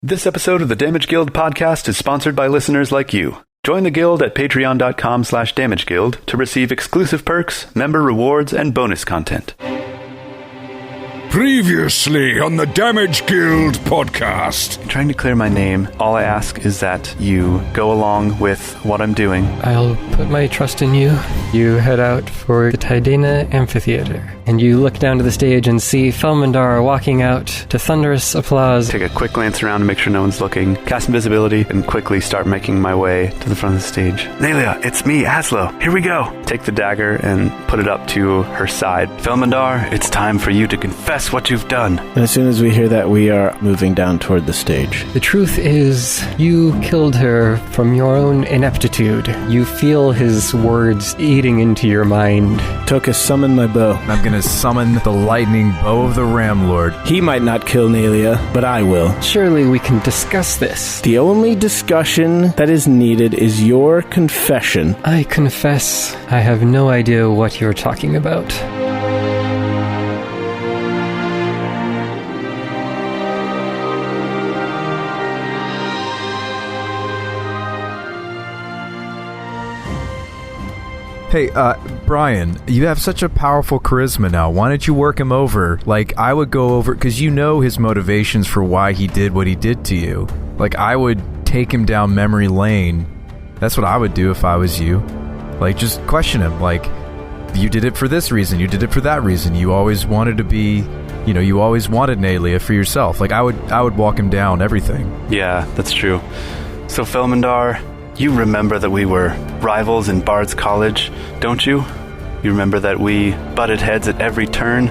This episode of the Damage Guild podcast is sponsored by listeners like you. Join the guild at patreon.com/damageguild to receive exclusive perks, member rewards, and bonus content. Previously on the Damage Guild podcast. I'm trying to clear my name. All I ask is that you go along with what I'm doing. I'll put my trust in you. You head out for the Tidena Amphitheater, and you look down to the stage and see Felmindar walking out to thunderous applause. Take a quick glance around to make sure no one's looking, cast invisibility, and quickly start making my way to the front of the stage. Nelia, it's me, Azlo. Here we go. Take the dagger and put it up to her side. Felmindar, it's time for you to confess what you've done. And as soon as we hear that, we are moving down toward the stage. The truth is, you killed her from your own ineptitude. You feel his words eating into your mind. Tokas, summon my bow. I'm gonna summon the lightning bow of the Ram Lord. He might not kill Nelia, but I will. Surely we can discuss this. The only discussion that is needed is your confession. I confess, I have no idea what you're talking about. Hey, Brian, you have such a powerful charisma now. Why don't you work him over? Like, I would go over, because you know his motivations for why he did what he did to you. Like, I would take him down memory lane. That's what I would do if I was you. Like, just question him. Like, you did it for this reason, you did it for that reason. You always wanted to be, you always wanted Nelia for yourself. Like, I would walk him down everything. Yeah, that's true. So, Felmindar, you remember that we were rivals in Bard's College, don't you? You remember that we butted heads at every turn,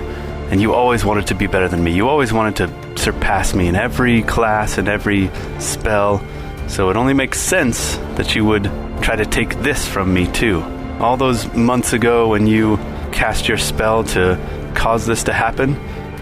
and you always wanted to be better than me. You always wanted to surpass me in every class and every spell, so it only makes sense that you would try to take this from me, too. All those months ago when you cast your spell to cause this to happen,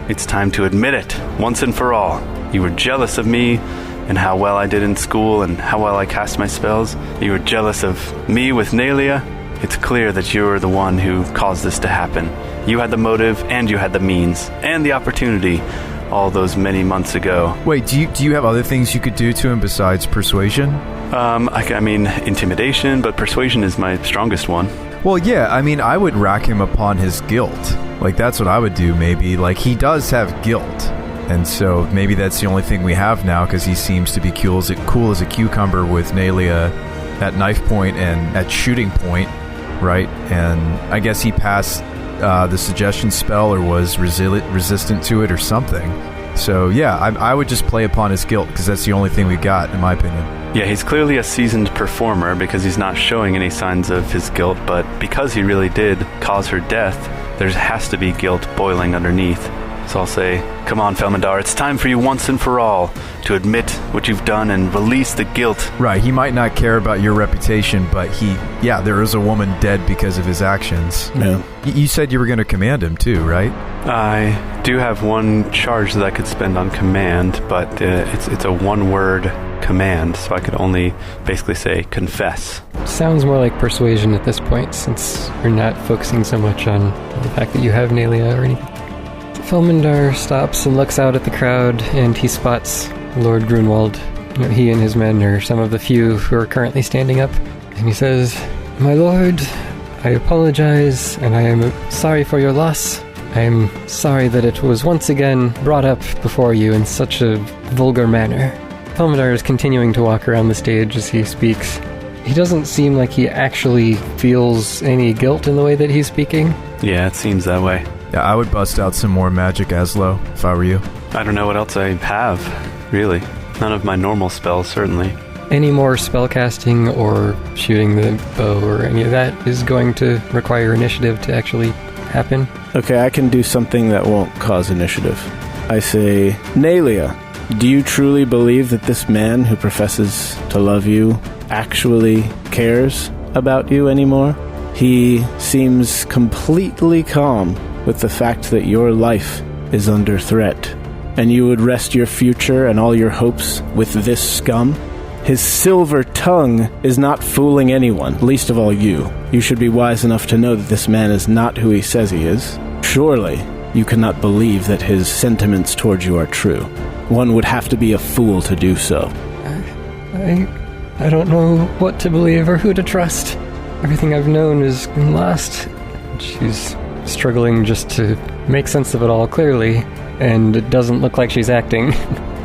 it's time to admit it, once and for all. You were jealous of me, and how well I did in school, and how well I cast my spells. You were jealous of me with Nelia. It's clear that you were the one who caused this to happen. You had the motive, and you had the means, and the opportunity all those many months ago. Wait, do you have other things you could do to him besides persuasion? I mean, intimidation, but persuasion is my strongest one. Well, yeah, I mean, I would rack him upon his guilt. Like, that's what I would do, maybe. Like, he does have guilt. And so maybe that's the only thing we have now, because he seems to be cool as a cucumber with Nelia at knife point and at shooting point, right? And I guess he passed the suggestion spell or was resistant to it or something. So yeah, I would just play upon his guilt, because that's the only thing we got, in my opinion. Yeah, he's clearly a seasoned performer because he's not showing any signs of his guilt, but because he really did cause her death, there has to be guilt boiling underneath. So I'll say, come on, Felmindar, it's time for you once and for all to admit what you've done and release the guilt. Right, he might not care about your reputation, but there is a woman dead because of his actions. Yeah. You said you were going to command him too, right? I do have one charge that I could spend on command, but it's a one-word command, so I could only basically say confess. Sounds more like persuasion at this point, since you're not focusing so much on the fact that you have Nelia or anything. Felmindar stops and looks out at the crowd, and he spots Lord Grunwald. He and his men are some of the few who are currently standing up. And he says, "My lord, I apologize, and I am sorry for your loss. I am sorry that it was once again brought up before you in such a vulgar manner." Felmindar is continuing to walk around the stage as he speaks. He doesn't seem like he actually feels any guilt in the way that he's speaking. Yeah, it seems that way. Yeah, I would bust out some more magic, Azlo, if I were you. I don't know what else I have, really. None of my normal spells, certainly. Any more spellcasting or shooting the bow or any of that is going to require initiative to actually happen. Okay, I can do something that won't cause initiative. I say, Nelia, do you truly believe that this man who professes to love you actually cares about you anymore? He seems completely calm with the fact that your life is under threat, and you would rest your future and all your hopes with this scum? His silver tongue is not fooling anyone, least of all you. You should be wise enough to know that this man is not who he says he is. Surely, you cannot believe that his sentiments towards you are true. One would have to be a fool to do so. I don't know what to believe or who to trust. Everything I've known is lost. She's struggling just to make sense of it all clearly, and it doesn't look like she's acting.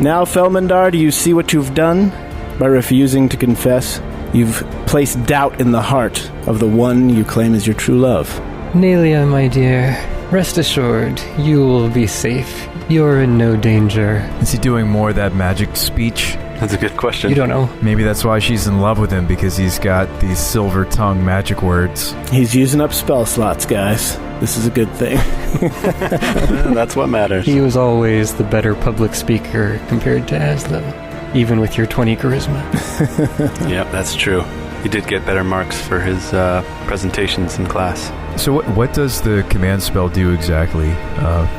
Now, Felmindar, do you see what you've done? By refusing to confess, you've placed doubt in the heart of the one you claim is your true love. Nelia, my dear, rest assured, you will be safe. You're in no danger. Is he doing more of that magic speech? That's a good question. You don't know. Maybe that's why she's in love with him, because he's got these silver tongue magic words. He's using up spell slots, guys. This is a good thing. That's what matters. He was always the better public speaker compared to Azlo, even with your 20 charisma. Yep, that's true. He did get better marks for his presentations in class. So what does the command spell do exactly,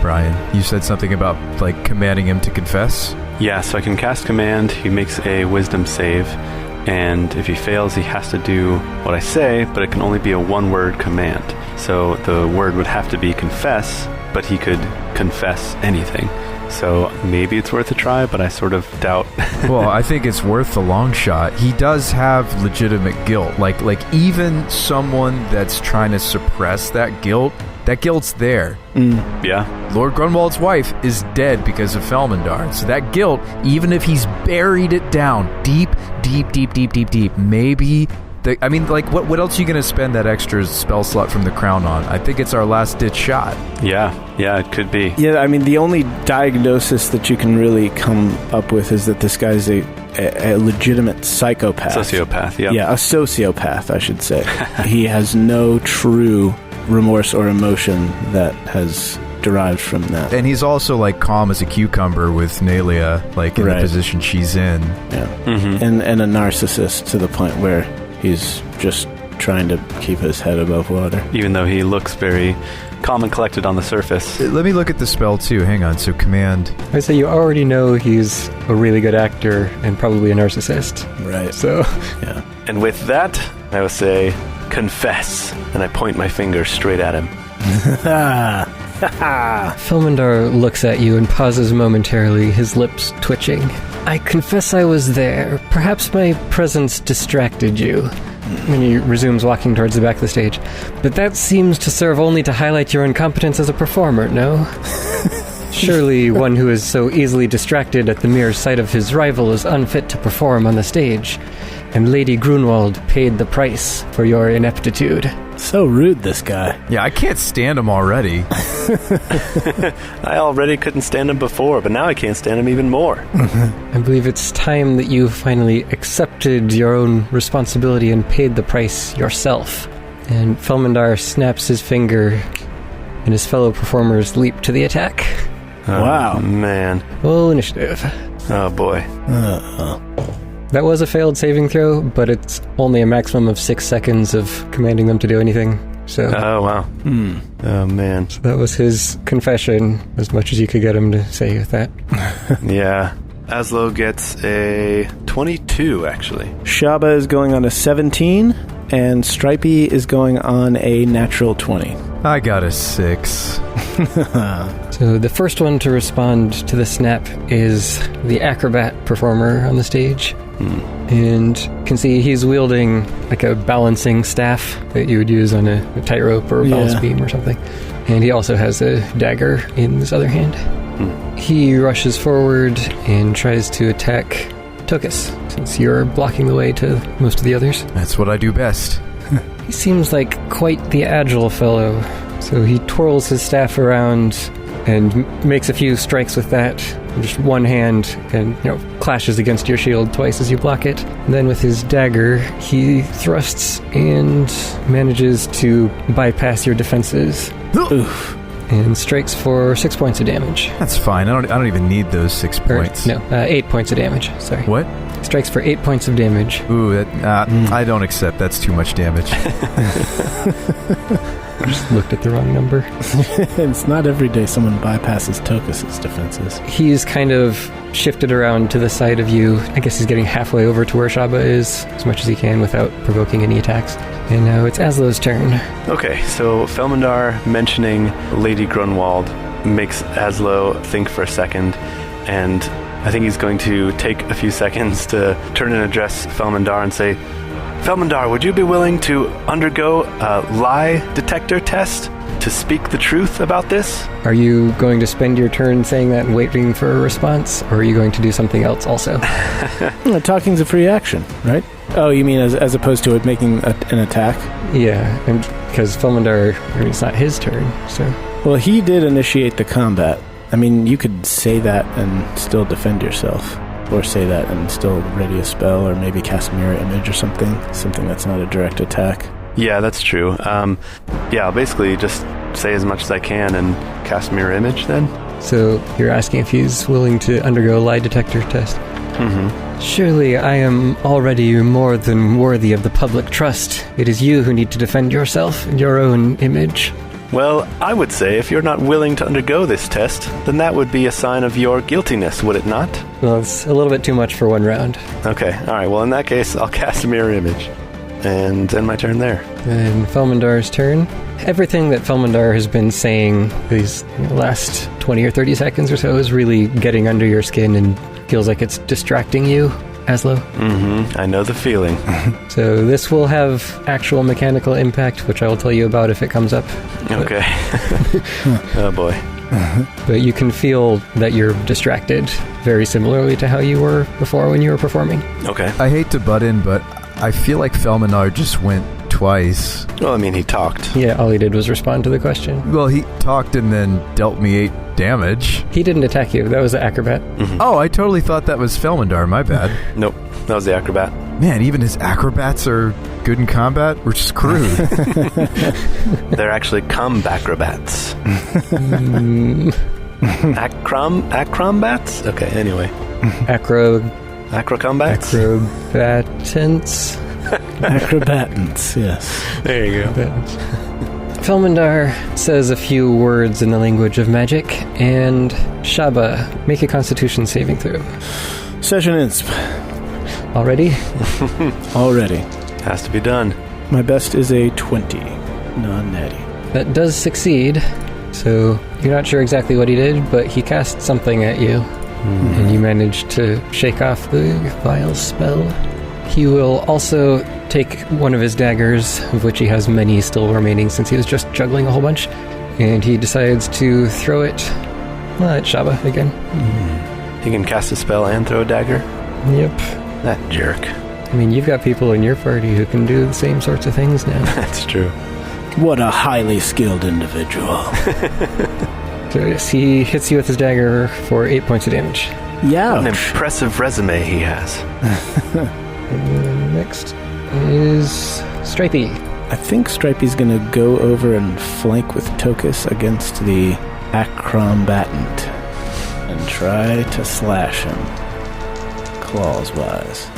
Brian? You said something about, like, commanding him to confess? Yeah, so I can cast command. He makes a wisdom save, and if he fails, he has to do what I say, but it can only be a one-word command. So the word would have to be confess, but he could confess anything. So maybe it's worth a try, but I sort of doubt. Well, I think it's worth the long shot. He does have legitimate guilt. Like even someone that's trying to suppress that guilt's there. Yeah. Lord Grunwald's wife is dead because of Felmindar. So that guilt, even if he's buried it down deep, maybe... what else are you going to spend that extra spell slot from the crown on? I think it's our last-ditch shot. Yeah, it could be. Yeah, I mean, the only diagnosis that you can really come up with is that this guy's a legitimate psychopath. Sociopath, yeah. Yeah, a sociopath, I should say. He has no true remorse or emotion that has derived from that. And he's also, like, calm as a cucumber with Nelia, like, in the position she's in. Yeah. Mm-hmm. And a narcissist to the point where he's just trying to keep his head above water. Even though he looks very calm and collected on the surface. Let me look at the spell, too. Hang on. So, command. I say you already know he's a really good actor and probably a narcissist. Right. So, yeah. And with that, I will say, confess. And I point my finger straight at him. Felmindar looks at you and pauses momentarily, his lips twitching. I confess I was there. Perhaps my presence distracted you. And he resumes walking towards the back of the stage. But that seems to serve only to highlight your incompetence as a performer, no? Surely one who is so easily distracted at the mere sight of his rival is unfit to perform on the stage. And Lady Grunwald paid the price for your ineptitude. So rude, this guy. Yeah, I can't stand him already. I already couldn't stand him before, but now I can't stand him even more. I believe it's time that you finally accepted your own responsibility and paid the price yourself. And Felmindar snaps his finger, and his fellow performers leap to the attack. Wow. Man. Roll initiative. Oh, boy. That was a failed saving throw, but it's only a maximum of 6 seconds of commanding them to do anything. So, oh, wow. Oh, man. So that was his confession, as much as you could get him to say with that. Yeah. Azlo gets a 22, actually. Shabba is going on a 17, and Stripey is going on a natural 20. I got a 6. So the first one to respond to the snap is the acrobat performer on the stage. And you can see he's wielding like a balancing staff that you would use on a tightrope or a balance beam or something. And he also has a dagger in his other hand. He rushes forward and tries to attack Tokas, since you're blocking the way to most of the others. That's what I do best. He seems like quite the agile fellow, so he twirls his staff around and makes a few strikes with that, just one hand, and clashes against your shield twice as you block it. And then with his dagger, he thrusts and manages to bypass your defenses. Oof. And strikes for 6 points of damage. That's fine. I don't even need those 6 points. 8 points of damage. Sorry. What? Strikes for 8 points of damage. Ooh, I don't accept. That's too much damage. I just looked at the wrong number. It's not every day someone bypasses Tokas' defenses. He's kind of shifted around to the side of you. I guess he's getting halfway over to where Shabba is, as much as he can without provoking any attacks. And now it's Azlo's turn. Okay, so Felmindar mentioning Lady Grunwald makes Azlo think for a second, and I think he's going to take a few seconds to turn and address Felmindar and say, Felmindar, would you be willing to undergo a lie detector test to speak the truth about this? Are you going to spend your turn saying that and waiting for a response, or are you going to do something else also? Talking's a free action, right? Oh, you mean as opposed to it making an attack? Yeah, and because Felmindar, it's not his turn, so... Well, he did initiate the combat. I mean, you could say that and still defend yourself. Or say that and still ready a spell, or maybe cast mirror image or something that's not a direct attack. Yeah, that's true. I'll basically just say as much as I can and cast mirror image then. So you're asking if he's willing to undergo a lie detector test? Mm-hmm. Surely I am already more than worthy of the public trust. It is you who need to defend yourself and your own image. Well, I would say if you're not willing to undergo this test, then that would be a sign of your guiltiness, would it not? Well, it's a little bit too much for one round. Okay, alright, well in that case, I'll cast a mirror image. And end my turn there. And Felmindar's turn. Everything that Felmindar has been saying these last 20 or 30 seconds or so is really getting under your skin and feels like it's distracting you, Azlo. Mm-hmm, I know the feeling. So this will have actual mechanical impact, which I will tell you about if it comes up. Okay. Oh boy. But you can feel that you're distracted very similarly to how you were before when you were performing. Okay. I hate to butt in, but I feel like Felmindar just went twice. Well, I mean, he talked. Yeah, all he did was respond to the question. Well, he talked and then dealt me 8 damage. He didn't attack you. That was the acrobat. Mm-hmm. Oh, I totally thought that was Felmindar. My bad. Nope, that was the acrobat. Man, even his acrobats are good in combat? We're screwed. They're actually acrobats. Acrombats? Okay, anyway. Acrocombats? Acrobatants. Acrobatants, yes. There you go. Felmindar says a few words in the language of magic, and Shabba, make a constitution saving throw. Session insp. Already? Already. Has to be done. My best is a 20, non-natty. That does succeed, so you're not sure exactly what he did, but he cast something at you, and you managed to shake off the vile spell. He will also take one of his daggers, of which he has many still remaining since he was just juggling a whole bunch, and he decides to throw it at Shabba again. He can cast a spell and throw a dagger? Yep. That jerk. I mean, you've got people in your party who can do the same sorts of things now. That's true. What a highly skilled individual. So yes, he hits you with his dagger for 8 points of damage. Yeah. What an impressive resume he has. And next is Stripey. I think Stripey's going to go over and flank with Tokas against the acrombatant and try to slash him, claws-wise.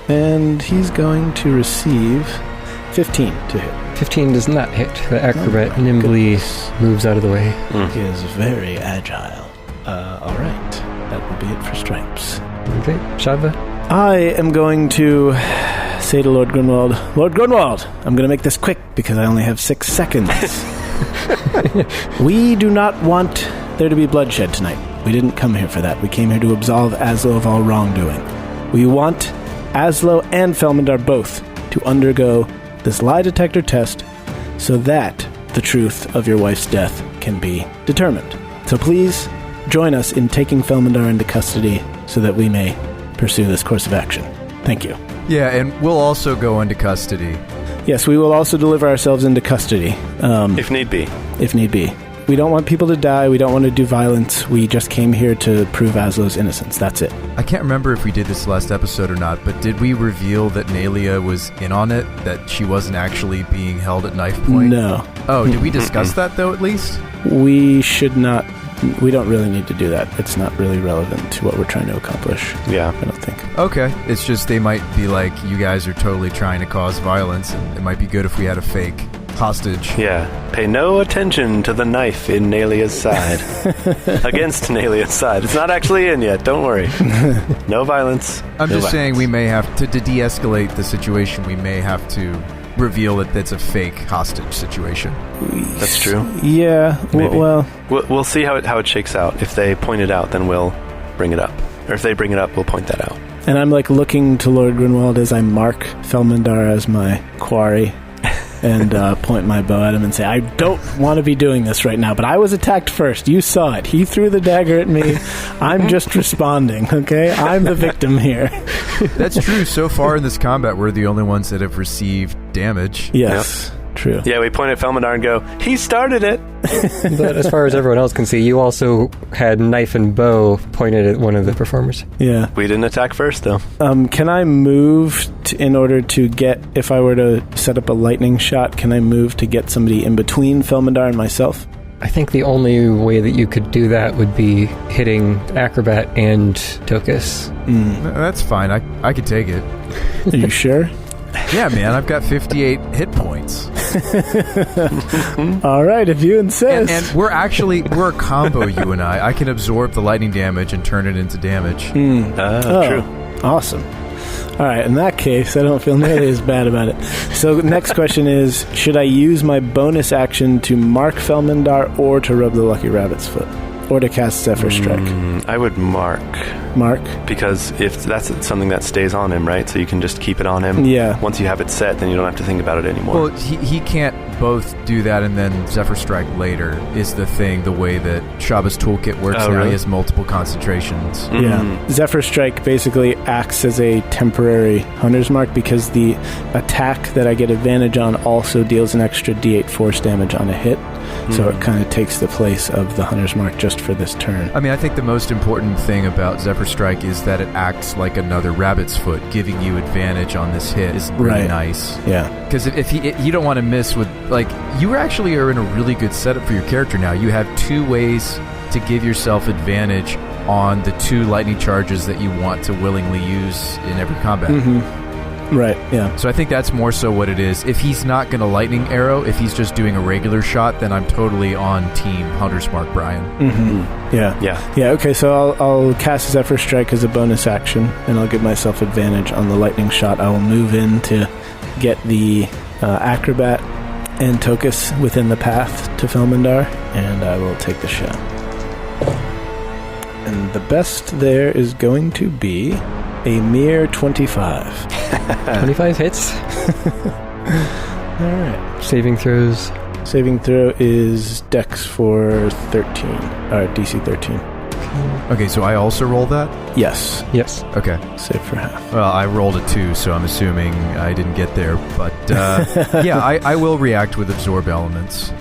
And he's going to receive 15 to hit. 15 does not hit. The acrobat nimbly moves out of the way. He is very agile. All right. That will be it for Stripes. Okay, Shabba. I am going to say to Lord Grunwald, Lord Grunwald, I'm going to make this quick because I only have 6 seconds. We do not want there to be bloodshed tonight. We didn't come here for that. We came here to absolve Azlo of all wrongdoing. We want Azlo and Felmindar both to undergo this lie detector test so that the truth of your wife's death can be determined. So please join us in taking Felmindar into custody so that we may pursue this course of action. Thank you. Yeah, and we'll also go into custody. Yes, we will also deliver ourselves into custody. If need be. If need be. We don't want people to die. We don't want to do violence. We just came here to prove Azlo's innocence. That's it. I can't remember if we did this last episode or not, but did we reveal that Nalia was in on it? That she wasn't actually being held at knife point? No. Oh, did we discuss that, though, at least? We should not. We don't really need to do that. It's not really relevant to what we're trying to accomplish. Yeah. I don't think. Okay. It's just they might be like, you guys are totally trying to cause violence, and it might be good if we had a fake hostage. Yeah. Pay no attention to the knife in Nalia's side. Against Nalia's side. It's not actually in yet. Don't worry. No violence. I'm no just saying violence. we may have to de-escalate the situation. We may have to reveal that it's a fake hostage situation. That's true. Yeah. Maybe. Well, We'll see how it shakes out. If they point it out, then we'll bring it up. Or if they bring it up, we'll point that out. And I'm like looking to Lord Grinwald as I mark Felmindar as my quarry and point my bow at him and say, I don't want to be doing this right now, but I was attacked first. You saw it. He threw the dagger at me. I'm just responding, okay? I'm the victim here. That's true. So far in this combat, we're the only ones that have received damage. Yes. Yep. True. Yeah, we point at Felmindar and go, he started it! But as far as everyone else can see, you also had knife and bow pointed at one of the performers. Yeah. We didn't attack first, though. Can I move in order to get, if I were to set up a lightning shot, can I move to get somebody in between Felmindar and myself? I think the only way that you could do that would be hitting Acrobat and Tokas. That's fine. I could take it. Are you sure? Yeah, man, I've got 58 hit points. All right, if you insist. And we're a combo, you and I. I can absorb the lightning damage and turn it into damage. True. Awesome. All right, in that case, I don't feel nearly as bad about it. So the next question is, should I use my bonus action to mark Felmindar or to rub the lucky rabbit's foot? Or to cast Zephyr Strike? I would mark. Mark? Because if that's something that stays on him, right? So you can just keep it on him. Yeah. Once you have it set, then you don't have to think about it anymore. Well, he can't both do that and then Zephyr Strike later is the thing, the way that Shabba's toolkit works now. Really? He has multiple concentrations. Yeah. Zephyr Strike basically acts as a temporary hunter's mark because the attack that I get advantage on also deals an extra d8 force damage on a hit. So it kind of takes the place of the hunter's mark just for this turn. I mean, I think the most important thing about Zephyr Strike is that it acts like another rabbit's foot, giving you advantage on this hit is really nice. Yeah. Because if you don't want to miss with, like, you actually are in a really good setup for your character now. You have two ways to give yourself advantage on the two lightning charges that you want to willingly use in every combat. Right, yeah. So I think that's more so what it is. If he's not going to lightning arrow, if he's just doing a regular shot, then I'm totally on team Hunter's Mark Brian. Yeah, okay, so I'll cast Zephyr Strike as a bonus action, and I'll give myself advantage on the lightning shot. I will move in to get the Acrobat and Tokas within the path to Felmindar, and I will take the shot. And the best there is going to be a mere 25. 25 hits. All right. Saving throws. Saving throw is Dex for 13, or DC 13. Okay, so I also roll that? Yes. Yes. Okay. Save for half. Well, I rolled a 2, so I'm assuming I didn't get there. But, yeah, I will react with Absorb Elements.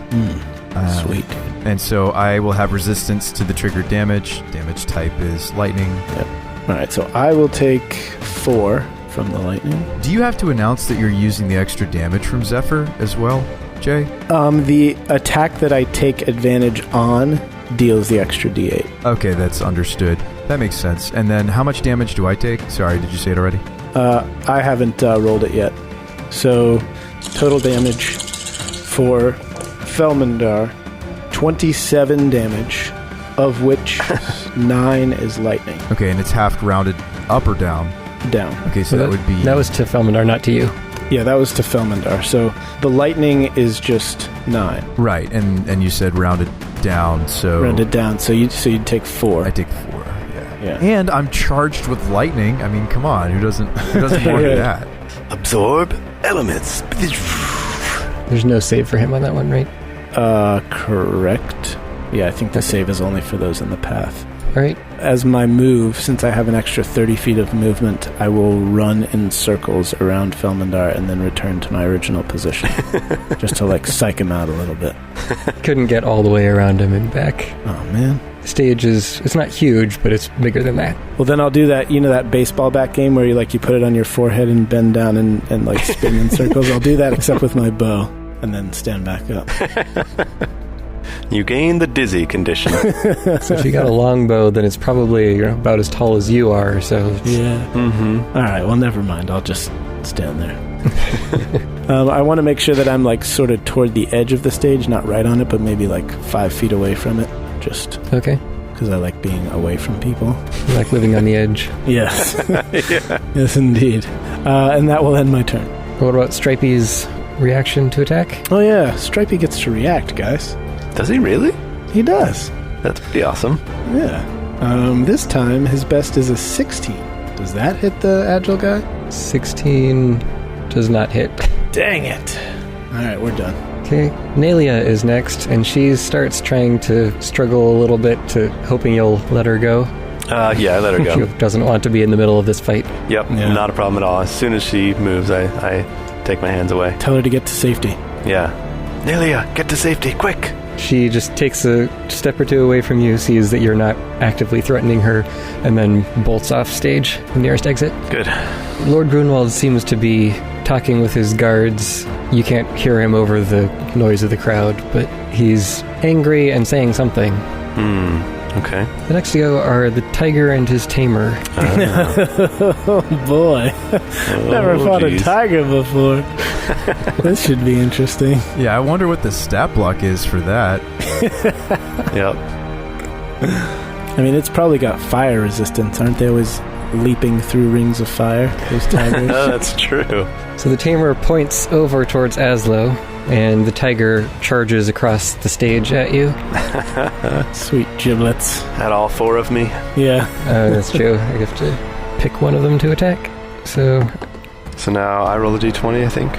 Sweet. And so I will have resistance to the triggered damage. Damage type is lightning. Yep. All right, so I will take 4 from the lightning. Do you have to announce that you're using the extra damage from Zephyr as well, Jay? The attack that I take advantage on deals the extra d8. Okay, that's understood. That makes sense. And then how much damage do I take? Sorry, did you say it already? I haven't rolled it yet. So, total damage for Felmindar, 27 damage, of which 9 is lightning. Okay, and it's half rounded up or down? Down. Okay, so that would be... That was to Felmindar, not to you. Yeah, that was to Felmindar. So the lightning is just 9. Right, and you said rounded down, so... Rounded down, so you'd take 4. I take 4, yeah. Yeah. And I'm charged with lightning. I mean, come on, who doesn't want that? Absorb elements. There's no save for him on that one, right? Correct. Yeah, I think the save is only for those in the path. All right. As my move, since I have an extra 30 feet of movement, I will run in circles around Felmindar and then return to my original position. Just to, psych him out a little bit. Couldn't get all the way around him and back. Oh, man. The stage it's not huge, but it's bigger than that. Well, then I'll do that, that baseball bat game where you put it on your forehead and bend down and spin in circles. I'll do that except with my bow and then stand back up. You gain the dizzy condition. So if you got a long bow, then it's probably about as tall as you are. So yeah. All right. Well, never mind. I'll just stand there. I want to make sure that I'm sort of toward the edge of the stage, not right on it, but maybe 5 feet away from it. Just okay. Because I like being away from people. You like living on the edge. Yes. Yeah. Yes, indeed. And that will end my turn. What about Stripey's reaction to attack? Oh yeah, Stripey gets to react, guys. Does he really? He does. That's pretty awesome. Yeah. This time, his best is a 16. Does that hit the agile guy? 16 does not hit. Dang it. All right, we're done. Okay, Nalia is next, and she starts trying to struggle a little bit, hoping you'll let her go. Yeah, I let her go. She doesn't want to be in the middle of this fight. Yep, Yeah. not a problem at all. As soon as she moves, I take my hands away. Tell her to get to safety. Yeah. Nelia, get to safety, quick! She just takes a step or two away from you, sees that you're not actively threatening her, and then bolts off stage, the nearest exit. Good. Lord Grunwald seems to be talking with his guards. You can't hear him over the noise of the crowd, but he's angry and saying something. Okay. The next to go are the tiger and his tamer. Oh, boy. Never fought geez. a tiger before. This should be interesting. Yeah, I wonder what the stat block is for that. Yep. I mean, it's probably got fire resistance. Aren't they always leaping through rings of fire, those tigers? Oh, that's true. So the tamer points over towards Azlo, and the tiger charges across the stage at you. Sweet giblets. Had all 4 of me. Yeah. That's true. I have to pick one of them to attack. So So now I roll a d20, I think.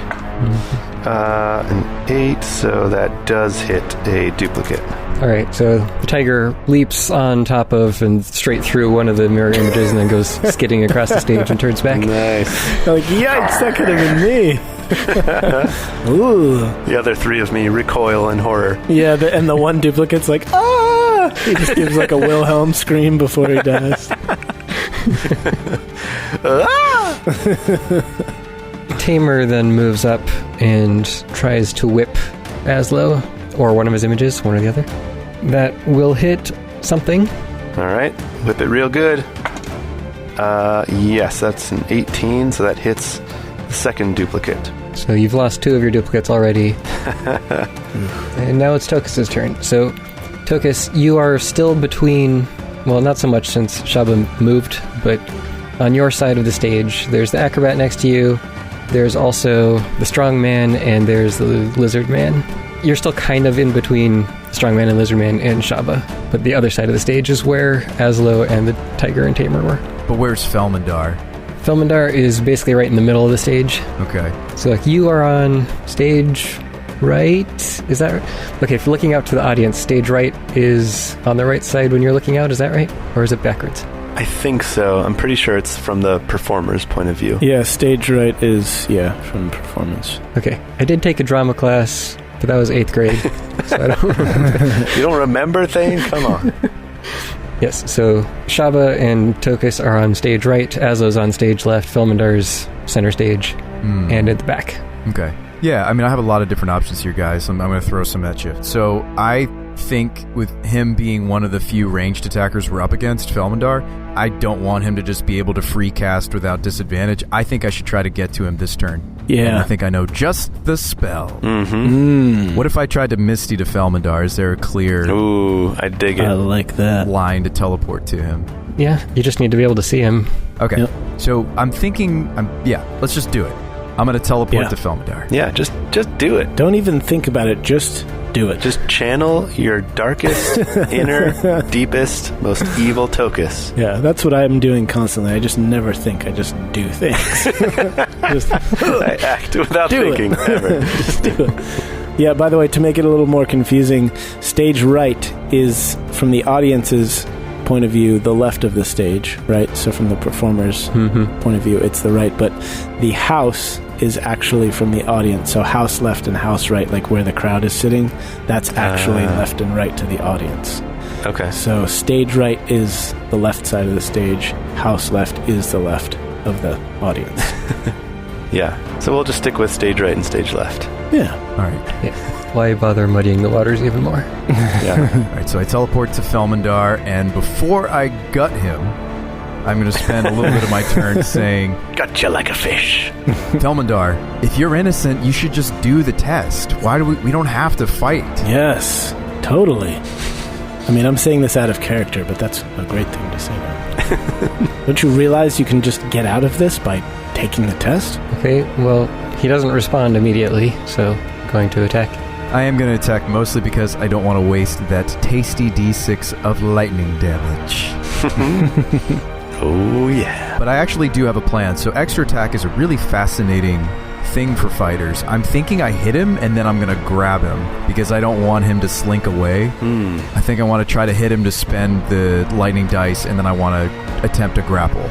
An 8, so that does hit a duplicate. all right, so the tiger leaps on top of and straight through one of the mirror images and then goes skidding across the stage and turns back. Nice. Like, yikes, that could have been me. Ooh. The other 3 of me recoil in horror. Yeah, and the one duplicate's like, ah! He just gives like a Wilhelm scream before he dies. Tamer then moves up and tries to whip Azlo, or one of his images, one or the other. That will hit something. All right, whip it real good. Yes, that's an 18, so that hits the second duplicate. So you've lost 2 of your duplicates already. And now it's Tokas' turn. So, Tokas, you are still between, well, not so much since Shabba moved, but on your side of the stage, there's the acrobat next to you, there's also the strong man, and there's the lizard man. You're still kind of in between the strong man and lizard man and Shabba, but the other side of the stage is where Azlo and the tiger and tamer were. But where's Felmindar? Felmindar is basically right in the middle of the stage. Okay. So like you are on stage right? Is that right? Okay, if you're looking out to the audience, stage right is on the right side when you're looking out, is that right? Or is it backwards? I think so. I'm pretty sure it's from the performer's point of view. Yeah, stage right is, from performance. Okay, I did take a drama class, but that was 8th grade, so I don't remember. You don't remember thing? Come on. Yes, so Shabba and Tokas are on stage right, Azlo's on stage left, Felmindar's center stage, and at the back. Okay. Yeah, I mean, I have a lot of different options here, guys. I'm going to throw some at you. So I think with him being one of the few ranged attackers we're up against, Felmindar, I don't want him to just be able to free cast without disadvantage. I think I should try to get to him this turn. Yeah. And I think I know just the spell. Mm-hmm. What if I tried to Misty to Felmindar? Is there a clear Ooh, I dig it. I like that. line to teleport to him? Yeah, you just need to be able to see him. Okay. Yep. So I'm thinking, let's just do it. I'm going to teleport Yeah. to Felmindar. Yeah, just do it. Don't even think about it, just do it. Just channel your darkest, inner, deepest, most evil Tokas. Yeah, that's what I'm doing constantly. I just never think. I just do things. Just I act without do thinking, it. ever. Just do it. Yeah, by the way, to make it a little more confusing, stage right is, from the audience's point of view, the left of the stage, right? So from the performer's point of view, it's the right. But the house is actually from the audience. So house left and house right, like where the crowd is sitting, that's actually left and right to the audience. Okay. So stage right is the left side of the stage. House left is the left of the audience. Yeah. So we'll just stick with stage right and stage left. Yeah. All right. Yeah. Why bother muddying the waters even more? Yeah. All right, so I teleport to Felmindar, and before I gut him, I'm going to spend a little bit of my turn saying, Gotcha like a fish. Felmindar, if you're innocent, you should just do the test. Why do we don't have to fight. Yes, totally. I mean, I'm saying this out of character, but that's a great thing to say now. Don't you realize you can just get out of this by taking the test? Okay, well, he doesn't respond immediately, so I'm going to attack. I am going to attack mostly because I don't want to waste that tasty D6 of lightning damage. Oh, yeah. But I actually do have a plan. So extra attack is a really fascinating thing for fighters. I'm thinking I hit him and then I'm going to grab him because I don't want him to slink away. I think I want to try to hit him to spend the lightning dice, and then I want to attempt a grapple.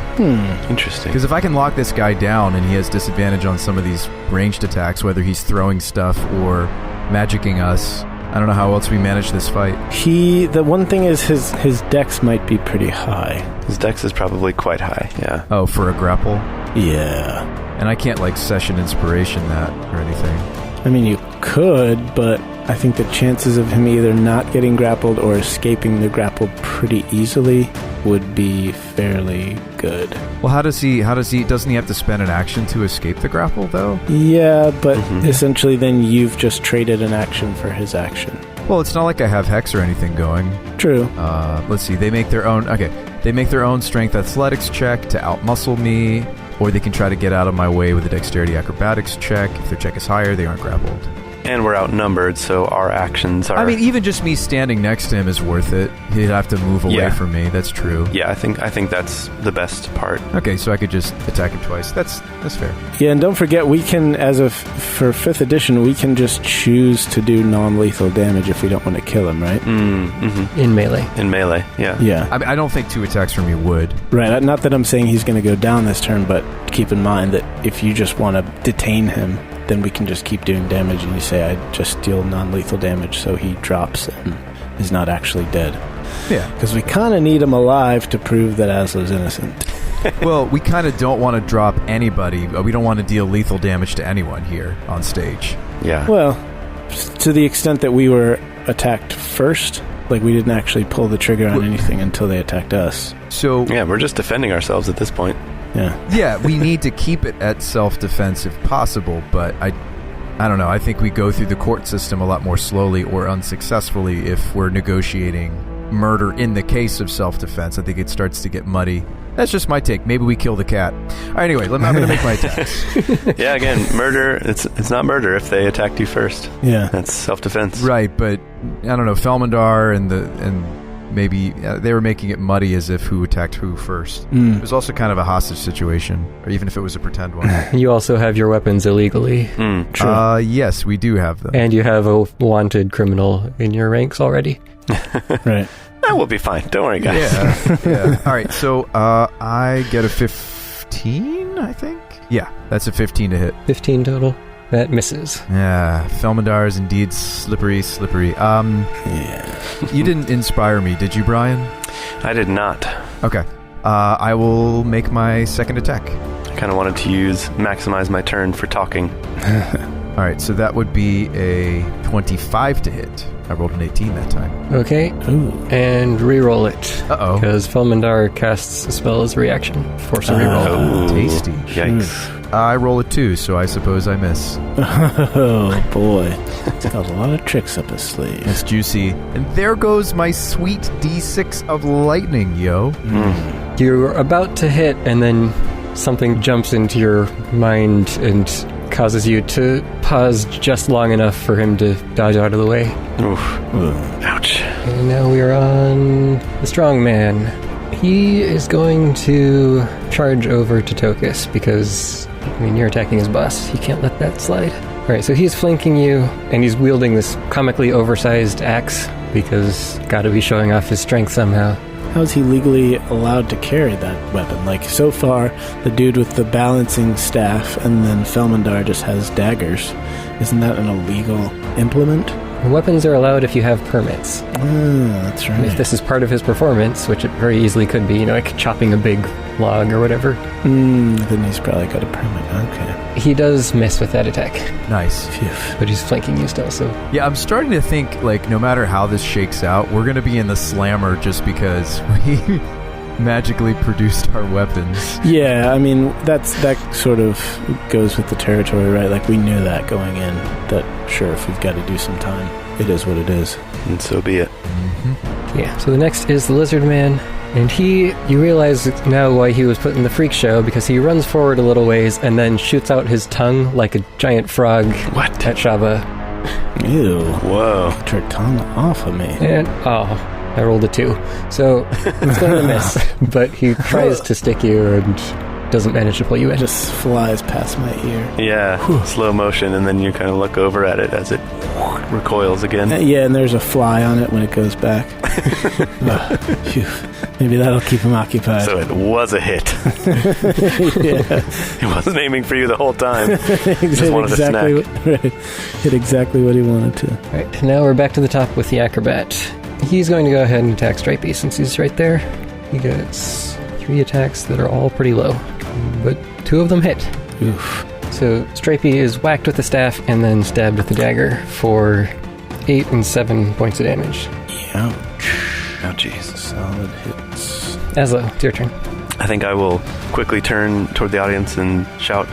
Interesting. Because if I can lock this guy down and he has disadvantage on some of these ranged attacks, whether he's throwing stuff or magicking us, I don't know how else we manage this fight. The one thing is his dex might be pretty high. His dex is probably quite high, yeah. Oh, for a grapple? Yeah. And I can't, like, session inspiration that or anything. I mean, you could, but I think the chances of him either not getting grappled or escaping the grapple pretty easily would be fairly good. Well, doesn't he have to spend an action to escape the grapple, though? Yeah, but essentially then you've just traded an action for his action. Well, it's not like I have Hex or anything going. True. Let's see. They make their own strength athletics check to outmuscle me, or they can try to get out of my way with a dexterity acrobatics check. If their check is higher, they aren't grappled. And we're outnumbered, so our actions are... I mean, even just me standing next to him is worth it. He'd have to move away from me. That's true. Yeah, I think that's the best part. Okay, so I could just attack him twice. That's fair. Yeah, and don't forget, we can, for 5th edition, we can just choose to do non-lethal damage if we don't want to kill him, right? In melee. In melee, yeah. Yeah. I mean, I don't think 2 attacks from me would. Right, not that I'm saying he's going to go down this turn, but keep in mind that if you just want to detain him, then we can just keep doing damage, and you say, I just deal non-lethal damage, so he drops and is not actually dead. Yeah. Because we kind of need him alive to prove that Azlo's innocent. Well, we kind of don't want to drop anybody. We don't want to deal lethal damage to anyone here on stage. Yeah. Well, to the extent that we were attacked first, like we didn't actually pull the trigger on anything until they attacked us. So yeah, we're just defending ourselves at this point. Yeah, we need to keep it at self-defense if possible, but I don't know. I think we go through the court system a lot more slowly or unsuccessfully if we're negotiating murder in the case of self-defense. I think it starts to get muddy. That's just my take. Maybe we kill the cat. All right, anyway, I'm going to make my attacks. Yeah, again, murder, it's not murder if they attacked you first. Yeah. That's self-defense. Right, but I don't know, Felmindar and maybe they were making it muddy as if who attacked who first. It was also kind of a hostage situation, or even if it was a pretend one. You also have your weapons illegally. True. Yes, we do have them. And you have a wanted criminal in your ranks already. Right. That will be fine. Don't worry, guys. Yeah. All right, so I get a 15, I think? Yeah, that's a 15 to hit. 15 total. That misses. Yeah, Felmindar is indeed slippery. Yeah. You didn't inspire me, did you, Brian? I did not. Okay. I will make my second attack. I kind of wanted to maximize my turn for talking. All right, so that would be a 25 to hit. I rolled an 18 that time. Okay. Ooh. And re-roll it. Uh-oh. Because Felmindar casts a spell as a reaction. Force a re-roll. Oh, tasty. Yikes. I roll a 2, so I suppose I miss. Oh, boy. He's got a lot of tricks up his sleeve. It's juicy. And there goes my sweet D6 of lightning, yo. You're about to hit, and then something jumps into your mind and causes you to pause just long enough for him to dodge out of the way. Oof. Ouch. And now we are on the strong man. He is going to charge over to Tokas because, you're attacking his boss. You can't let that slide. All right, so he's flanking you, and he's wielding this comically oversized axe because gotta be showing off his strength somehow. How is he legally allowed to carry that weapon? Like, so far, the dude with the balancing staff and then Felmindar just has daggers. Isn't that an illegal implement? Weapons are allowed if you have permits. That's right. If this is part of his performance, which it very easily could be, like chopping a big log or whatever. Then he's probably got a permit. Okay. He does miss with that attack. Nice. Phew. But he's flanking you still, so... Yeah, I'm starting to think, like, no matter how this shakes out, we're going to be in the slammer just because we magically produced our weapons. Yeah, that sort of goes with the territory, right? Like, we knew that going in, that sure, if we've got to do some time, it is what it is. And so be it. Yeah, so the next is the Lizard Man. And you realize now why he was put in the freak show, because he runs forward a little ways and then shoots out his tongue like a giant frog at Shabba. Ew. Whoa. Get your tongue off of me. And, I rolled a 2. So it's going to miss, but he tries to stick you and doesn't manage to pull you in. Just flies past my ear. Yeah, slow motion, and then you kind of look over at it as it recoils again. Yeah, and there's a fly on it when it goes back. Phew. Maybe that'll keep him occupied. So it was a hit. Yeah. He wasn't aiming for you the whole time. Just wanted a snack. Right. Hit exactly what he wanted to. All right, now we're back to the top with the acrobat. He's going to go ahead and attack Stripey since he's right there. He gets 3 attacks that are all pretty low, but 2 of them hit. Oof. So Stripey is whacked with the staff and then stabbed with the dagger for 8 and 7 points of damage. Ouch. Oh, jeez. Solid hits. Azlo, it's your turn. I think I will quickly turn toward the audience and shout,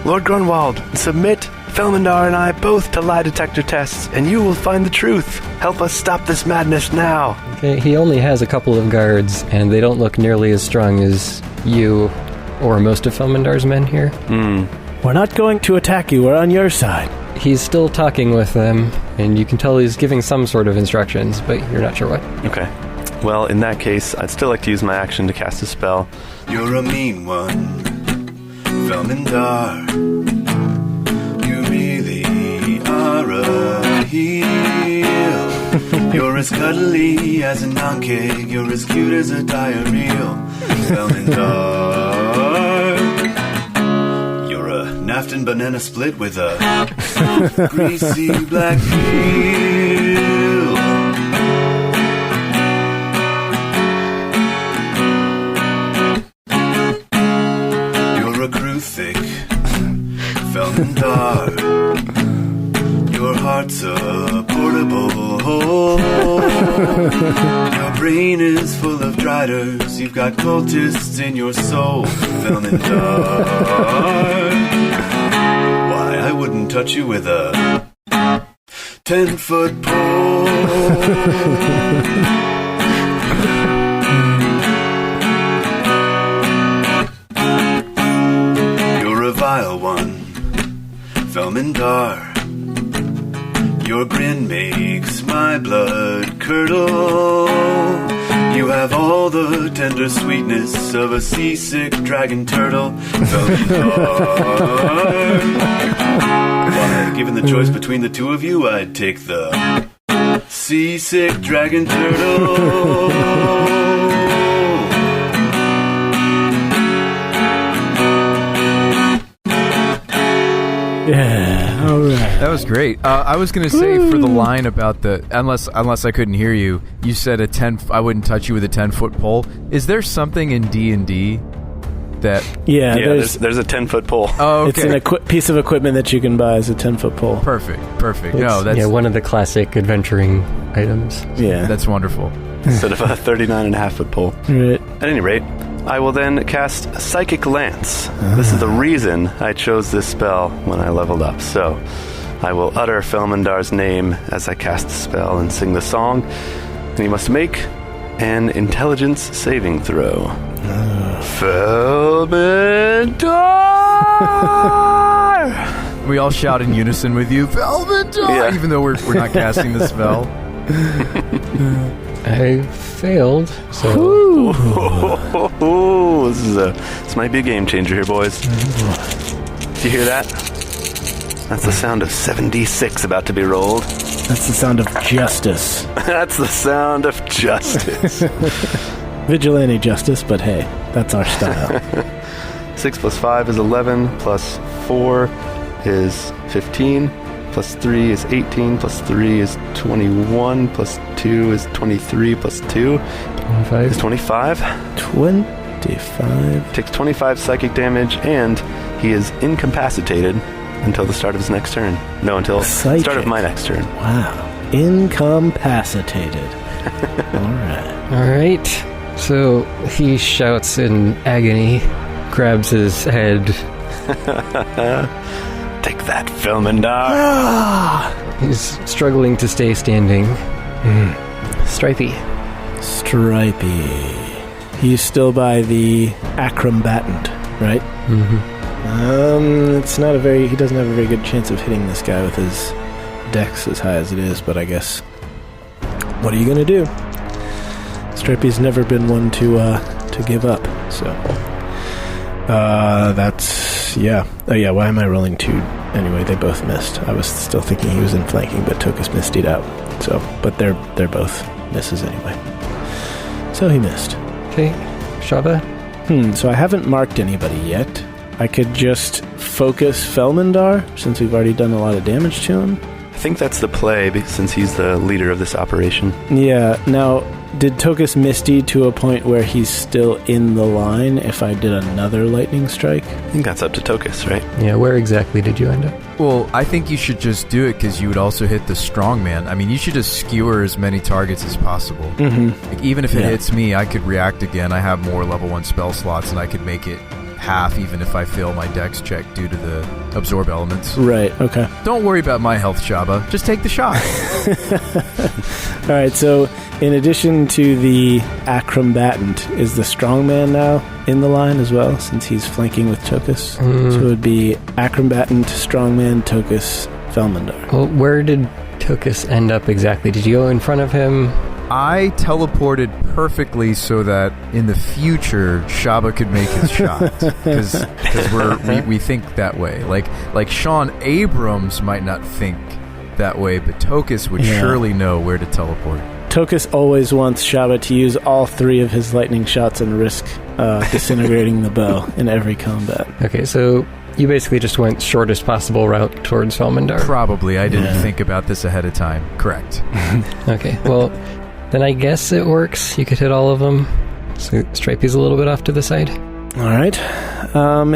Lord Grunwald, submit Felmindar and I both to lie detector tests, and you will find the truth. Help us stop this madness now. Okay, he only has a couple of guards, and they don't look nearly as strong as you or most of Felmindar's men here. We're not going to attack you. We're on your side. He's still talking with them, and you can tell he's giving some sort of instructions, but you're not sure what. Okay. Well, in that case, I'd still like to use my action to cast a spell. You're a mean one, Felmindar. You really are a heel. You're as cuddly as a non-cake. You're as cute as a diarrhea, Felmindar. You're a Nafton banana split with a greasy black peel. You're a crew thick, Felmindar. Your heart's a portable hole. Your brain is full of driders. You've got cultists in your soul, Felmindar. Why, I wouldn't touch you with a 10-foot pole. You're a vile one, Felmindar. Your grin makes my blood curdle. You have all the tender sweetness of a seasick dragon turtle, Felmindar. Why, given the choice between the two of you, I'd take the seasick dragon turtle. Yeah, all right. That was great. I was going to say for the line about the unless I couldn't hear you, you said I wouldn't touch you with a 10-foot pole. Is there something in D&D that? Yeah, there's a 10-foot pole. Oh, okay. It's an piece of equipment that you can buy as a 10-foot pole. Perfect. No, that's one of the classic adventuring items. Yeah, that's wonderful. Instead of a 39.5-foot pole. Right. At any rate, I will then cast Psychic Lance. This is the reason I chose this spell when I leveled up. So I will utter Felmindar's name as I cast the spell and sing the song. And you must make an intelligence saving throw. Felmindar! We all shout in unison with you, Felmindar! Even though we're not casting the spell. I failed, so... This might be a game changer here, boys. Do you hear that? That's the sound of 7d6 about to be rolled. That's the sound of justice. That's the sound of justice. Vigilante justice, but hey, that's our style. 6 plus 5 is 11, plus 4 is 15, plus 3 is 18, plus 3 is 21, plus 2 is 23, plus 2 is 25. 25. Takes 25 psychic damage, and he is incapacitated until the start of his next turn. No, until the start of my next turn. Wow. Incapacitated. All right. So he shouts in agony, grabs his head. Take that, Felmindar. He's struggling to stay standing. Stripey. He's still by the acrombatant, right? Mm-hmm. It's not he doesn't have a very good chance of hitting this guy with his dex as high as it is, but I guess, what are you going to do? Stripey's never been one to give up, so... that's... yeah. Oh yeah, why am I rolling 2? Anyway, they both missed. I was still thinking he was in flanking, but Tokas mistied out. So, but they're both misses anyway. So he missed. Okay, Shabba? So I haven't marked anybody yet. I could just focus Felmindar, since we've already done a lot of damage to him. I think that's the play, since he's the leader of this operation. Yeah, now, did Tokas misty to a point where he's still in the line if I did another lightning strike? I think that's up to Tokas, right? Yeah, where exactly did you end up? Well, I think you should just do it because you would also hit the strongman. I mean, you should just skewer as many targets as possible. Mm-hmm. Like, even if it hits me, I could react again. I have more level 1 spell slots, and I could make it half even if I fail my dex check due to the absorb elements. Right, okay. Don't worry about my health, Shabba. Just take the shot. Alright, so in addition to the acrombatant, is the strongman now in the line as well, since he's flanking with Tokas? So it would be acrombatant, strongman, Tokas, Felmindar. Well, where did Tokas end up exactly? Did you go in front of him? I teleported perfectly so that in the future Shabba could make his shot because we think that way. Like Sean Abrams might not think that way, but Tokas would surely know where to teleport. Tokas always wants Shabba to use all 3 of his lightning shots and risk disintegrating the bow in every combat. Okay, so you basically just went shortest possible route towards Felmindar. Probably. I didn't think about this ahead of time. Correct. Okay, well, then I guess it works. You could hit all of them. So Stripey's a little bit off to the side. All right.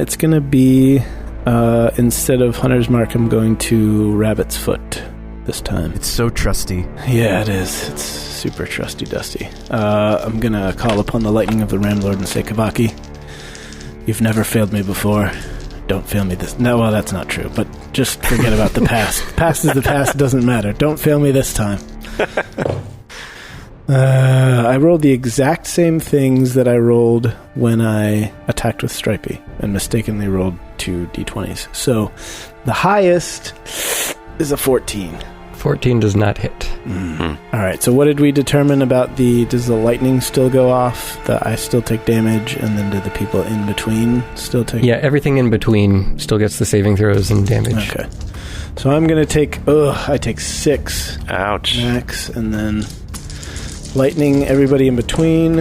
It's going to be, instead of Hunter's Mark, I'm going to Rabbit's Foot this time. It's so trusty. Yeah, it is. It's super trusty-dusty. I'm going to call upon the lightning of the Ramlord and say, Kavaki, you've never failed me before. Don't fail me this... No, well, that's not true, but just forget about the past. Past is the past. It doesn't matter. Don't fail me this time. I rolled the exact same things that I rolled when I attacked with Stripey and mistakenly rolled 2 d20s. So the highest is a 14. 14 does not hit. Mm-hmm. All right, so what did we determine about does the lightning still go off? That I still take damage, and then do the people in between still take... Yeah, everything in between still gets the saving throws and damage. Okay. So I'm going to take... I take 6. Ouch. Max, and then... lightning, everybody in between.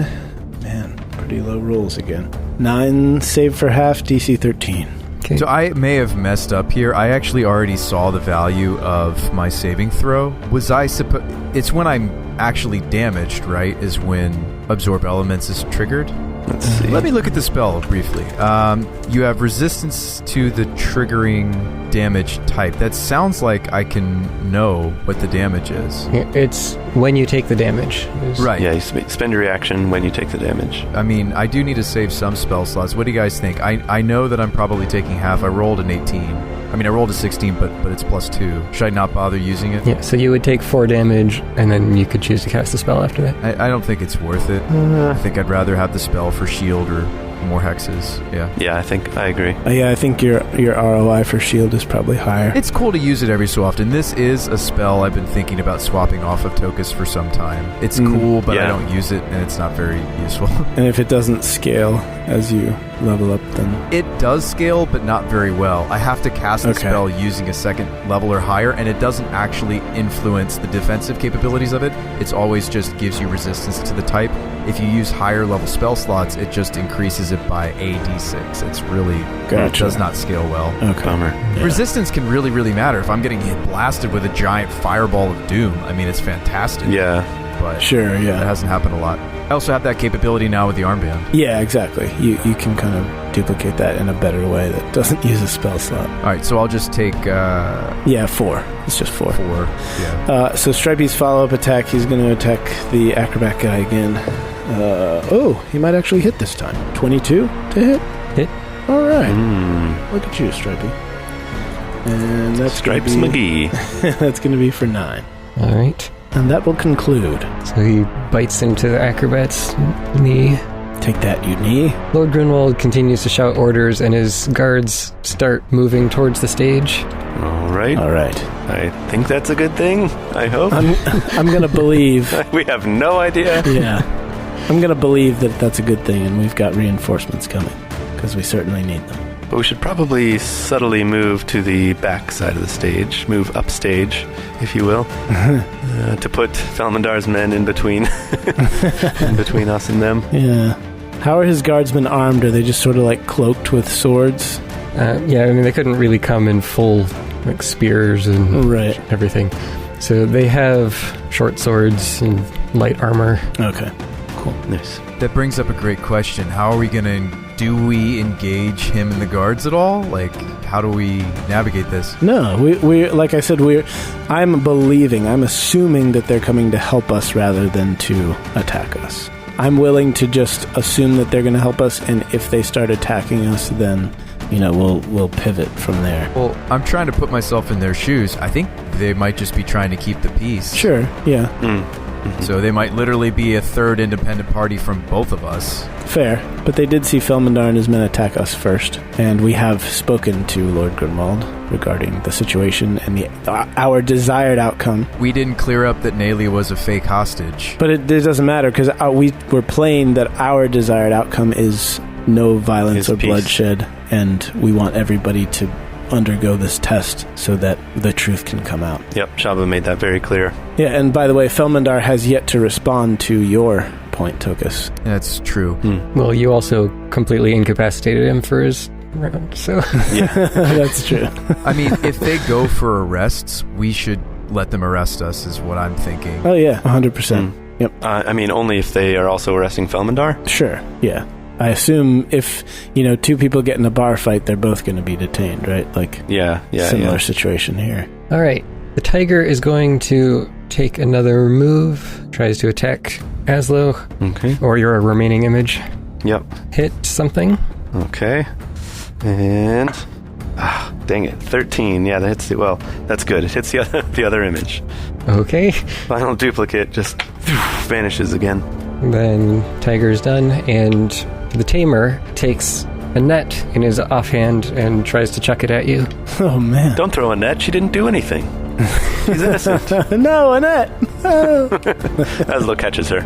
Man, pretty low rolls again. 9 save for half, DC 13. Okay. So I may have messed up here. I actually already saw the value of my saving throw. Was I supposed... It's when I'm actually damaged, right? Is when absorb elements is triggered? Let's see. Let me look at the spell briefly. You have resistance to the triggering damage type. That sounds like I can know what the damage is. It's when you take the damage. Right. Yeah, you spend your reaction when you take the damage. I mean, I do need to save some spell slots. What do you guys think? I know that I'm probably taking half. I rolled an 18. I mean, I rolled a 16, but it's +2. Should I not bother using it? Yeah, so you would take 4 damage, and then you could choose to cast a spell after that. I don't think it's worth it. I think I'd rather have the spell for shield or more hexes. Yeah. I think I agree. Yeah, I think your ROI for shield is probably higher. It's cool to use it every so often. This is a spell I've been thinking about swapping off of Tokas for some time. It's cool, but I don't use it, and it's not very useful. And if it doesn't scale as you level up, then... It does scale, but not very well. I have to cast the spell using a 2nd level or higher, and it doesn't actually influence the defensive capabilities of it. It's always just gives you resistance to the type. If you use higher level spell slots, it just increases it by a d6. It's really... It does not scale well. Okay. Bummer. Yeah. Resistance can really, really matter. If I'm getting hit blasted with a giant fireball of doom, I mean, it's fantastic. Yeah. But sure, yeah. That hasn't happened a lot. I also have that capability now with the armband. Yeah, exactly. You can kind of duplicate that in a better way that doesn't use a spell slot. All right, so I'll just take... 4. It's just 4. 4, yeah. So Stripey's follow-up attack, he's going to attack the acrobat guy again. He might actually hit this time. 22 to hit? Hit. All right. Look at you, Stripey. And that's Stripes McGee. That's going to be for 9. All right. And that will conclude. So he bites into the acrobat's knee. Take that, you knee. Lord Grunwald continues to shout orders, and his guards start moving towards the stage. All right. I think that's a good thing. I hope. I'm going to believe. We have no idea. Yeah. I'm going to believe that that's a good thing, and we've got reinforcements coming, because we certainly need them. But we should probably subtly move to the back side of the stage, move upstage, if you will, to put Felmindar's men in between, in between us and them. Yeah. How are his guardsmen armed? Are they just sort of like cloaked with swords? Yeah, I mean, they couldn't really come in full, like, spears and everything. So they have short swords and light armor. Okay, cool. Nice. That brings up a great question. How are we going to... Do we engage him and the guards at all? Like, how do we navigate this? No, we like I said, I'm assuming that they're coming to help us rather than to attack us. I'm willing to just assume that they're going to help us, and if they start attacking us, then, we'll pivot from there. Well, I'm trying to put myself in their shoes. I think they might just be trying to keep the peace. Sure, yeah. So they might literally be a third independent party from both of us. Fair, but they did see Felmindar and his men attack us first, and we have spoken to Lord Grimwald regarding the situation and our desired outcome. We didn't clear up that Nalia was a fake hostage. But it doesn't matter, because we're playing that our desired outcome is no violence or bloodshed, and we want everybody to undergo this test so that the truth can come out. Yep, Shabba made that very clear. Yeah, and by the way, Felmindar has yet to respond to your point, Tokas. That's true. Well, you also completely incapacitated him for his round, so... Yeah, that's true. I mean, if they go for arrests, we should let them arrest us, is what I'm thinking. Oh, yeah, 100%. Yep. I mean, only if they are also arresting Felmindar? Sure, yeah. I assume if, two people get in a bar fight, they're both going to be detained, right? Like, similar situation here. All right. The tiger is going to take another move, tries to attack Azlo. Okay. Or your remaining image. Yep. Hit something. Okay. And... dang it. 13. Yeah, that hits it. Well, that's good. It hits the other image. Okay. Final duplicate just vanishes again. Then tiger's done, and the tamer takes a net in his offhand and tries to chuck it at you. Oh, man. Don't throw a net. She didn't do anything. She's innocent. No, Annette. No. Azlo catches her.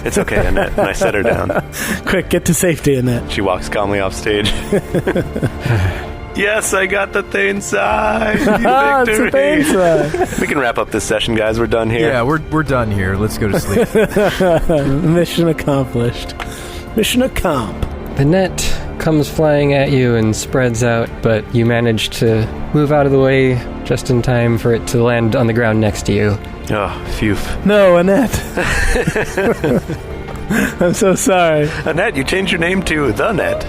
It's okay, Annette. And I set her down. Quick, get to safety, Annette. She walks calmly off stage. Yes, I got the thing side. Victory. It's the thing side. We can wrap up this session, guys. We're done here. Yeah, we're done here. Let's go to sleep. Mission accomplished. Mission accomp. The net comes flying at you and spreads out, but you manage to move out of the way just in time for it to land on the ground next to you. Oh, phew. No, Annette. I'm so sorry. Annette, you changed your name to The Net.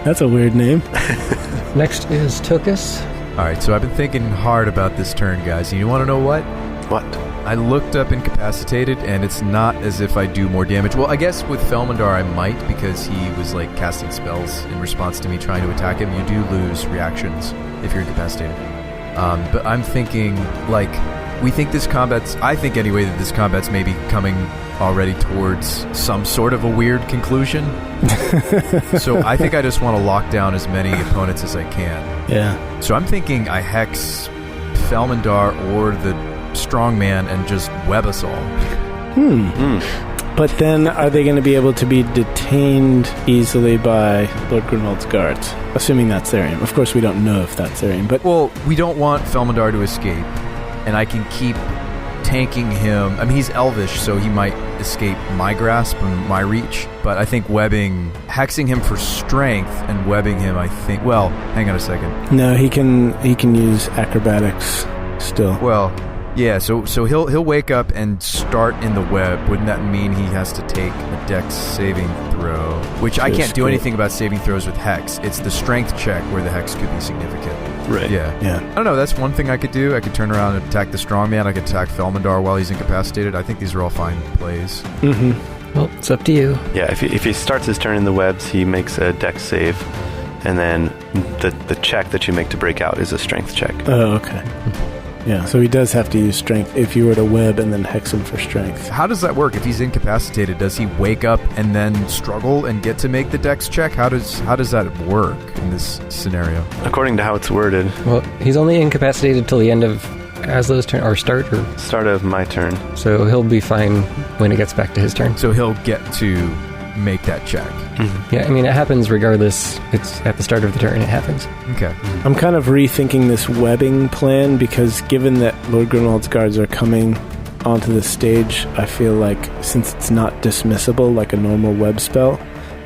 That's a weird name. Next is Tokas. Alright, so I've been thinking hard about this turn, guys. And you want to know what? What? I looked up incapacitated, and it's not as if I do more damage. Well, I guess with Felmindar I might, because he was like casting spells in response to me trying to attack him. You do lose reactions if you're incapacitated. But I'm thinking, like, we think this combat's... I think anyway that this combat's maybe coming already towards some sort of a weird conclusion. So I think I just want to lock down as many opponents as I can. Yeah. So I'm thinking I hex Felmindar or the strongman and just web us all. But then are they going to be able to be detained easily by Lord Grimwald's guards? Assuming that's their aim. Of course, we don't know if that's their aim, but... Well, we don't want Felmindar to escape, and I can keep tanking him. I mean, he's elvish, so he might escape my grasp and my reach, but I think hexing him for strength and webbing him, I think... Well, hang on a second. No, he can use acrobatics still. Well... Yeah, so he'll wake up and start in the web. Wouldn't that mean he has to take a dex saving throw? Which I can't do anything about saving throws with hex. It's the strength check where the hex could be significant. Right. Yeah. I don't know, that's one thing I could do. I could turn around and attack the strongman. I could attack Felmindar while he's incapacitated. I think these are all fine plays. Mm-hmm. Well, it's up to you. Yeah, if he starts his turn in the webs, he makes a dex save, and then the check that you make to break out is a strength check. Oh, okay. Yeah, so he does have to use strength if you were to web and then hex him for strength. How does that work? If he's incapacitated, does he wake up and then struggle and get to make the dex check? How does that work in this scenario? According to how it's worded. Well, he's only incapacitated till the end of Azlo's turn, or start? Or Start of my turn. so he'll be fine when it gets back to his turn. So he'll get to make that check. Yeah, I mean, it happens regardless. It's at the start of the turn, it happens. Okay. I'm kind of rethinking this webbing plan because given that Lord Grimwald's guards are coming onto the stage, I feel like since it's not dismissible like a normal web spell,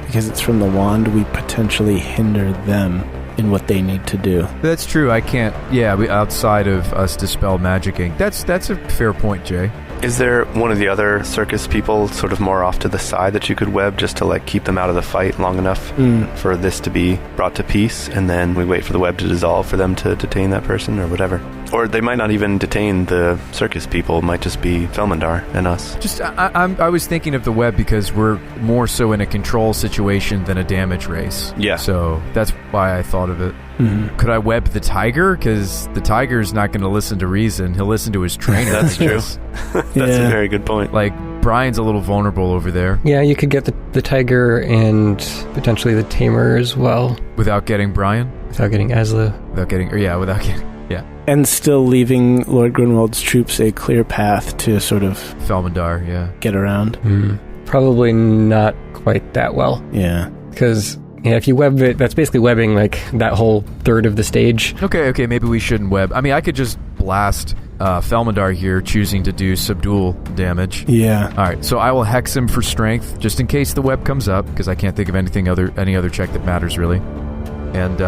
because it's from the wand, we potentially hinder them in what they need to do. That's true. I can't. Yeah, outside of us dispel magicking. That's a fair point, Jay. Is there one of the other circus people sort of more off to the side that you could web just to like keep them out of the fight long enough for this to be brought to peace, and then we wait for the web to dissolve for them to detain that person or whatever? Or they might not even detain the circus people. It might just be Felmindar and us. Just I was thinking of the web because we're more so in a control situation than a damage race. Yeah. So that's why I thought of it. Could I web the tiger? Because the tiger's not going to listen to reason. He'll listen to his trainer. That's true. That's a very good point. Like, Brian's a little vulnerable over there. Yeah, you could get the tiger and potentially the tamer as well. Without getting Brian? Without getting Azlo. Without getting... Yeah. And still leaving Lord Grimwald's troops a clear path to sort of Felmindar, yeah. get around. Probably not quite that well. Yeah. Because... yeah, if you web it, that's basically webbing like that whole third of the stage. Okay, maybe we shouldn't web. I mean, I could just blast Felmindar here, choosing to do subdual damage. Yeah. All right, so I will hex him for strength, just in case the web comes up, because I can't think of any other check that matters, really. And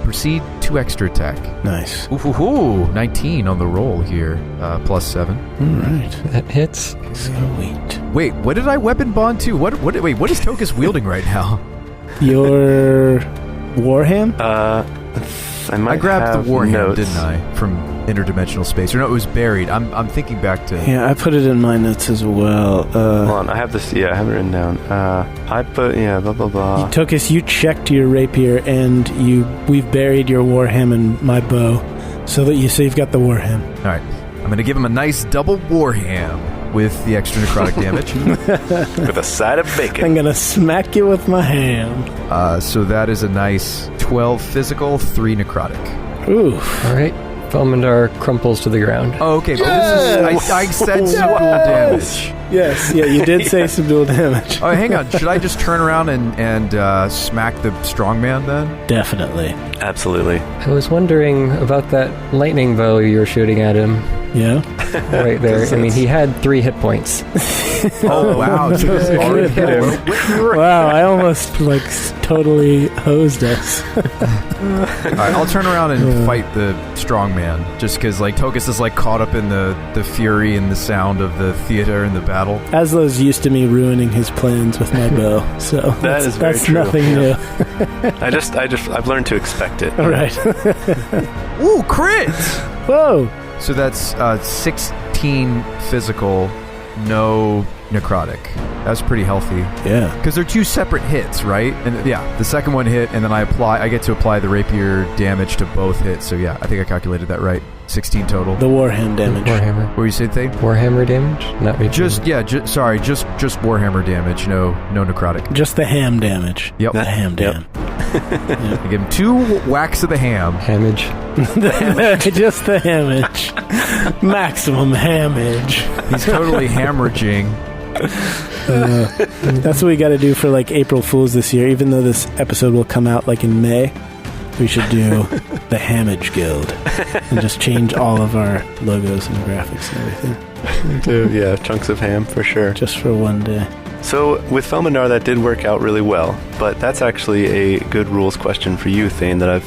proceed to extra attack. Nice. Ooh, 19 on the roll here, plus 7. All right. That hits. Sweet. Wait, what did I weapon bond to? What is Tokas wielding right now? Your Warham? I grabbed the Warham, notes. didn't I? From interdimensional space. Or no, it was buried. I'm thinking back to... Yeah, I put it in my notes as well. Hold on, I have this. Yeah, I have it written down. I put blah blah blah. Tokas, you checked your rapier, and we've buried your Warham and my bow, so you've got the Warham. All right, I'm going to give him a nice double Warham with the extra necrotic damage. With a side of bacon. I'm gonna smack you with my ham. So that is a nice 12 physical, 3 necrotic. Ooh. All right. Felmindar crumples to the ground. Oh, okay. But this is, I said subdual damage. Yes, yeah, you did say subdual damage. Oh, hang on. Should I just turn around and smack the strongman then? Definitely. Absolutely. I was wondering about that lightning bow you were shooting at him. Yeah. Right there. I mean, he had 3 hit points. Oh, wow. So this already hit him. Wow, I almost totally hosed us. All right, I'll turn around and fight the strongman, just because Tokas is caught up in the fury and the sound of the theater and the battle. Azlo's used to me ruining his plans with my bow, so that's that's true. nothing new. I've learned to expect it. All right. Ooh, crit! Whoa. So that's 16 physical, no necrotic. That's pretty healthy. Yeah. Because they're 2 separate hits, right? And yeah, the second one hit, and then I get to apply the rapier damage to both hits. So yeah, I think I calculated that right. 16 total. The Warham damage. Warhammer. What were you saying, Thane? Warhammer damage? Not rapier. Just Warhammer damage, no necrotic. Just the ham damage. Yep. The ham dam. I give him 2 whacks of the ham. Hamage. Just the hamage. Maximum hamage. He's totally hemorrhaging. That's what we got to do for April Fools this year. Even though this episode will come out in May, we should do the Hamage Guild and just change all of our logos and graphics and everything. Yeah, chunks of ham for sure. Just for one day. So with Felmindar, that did work out really well, but that's actually a good rules question for you, Thane, that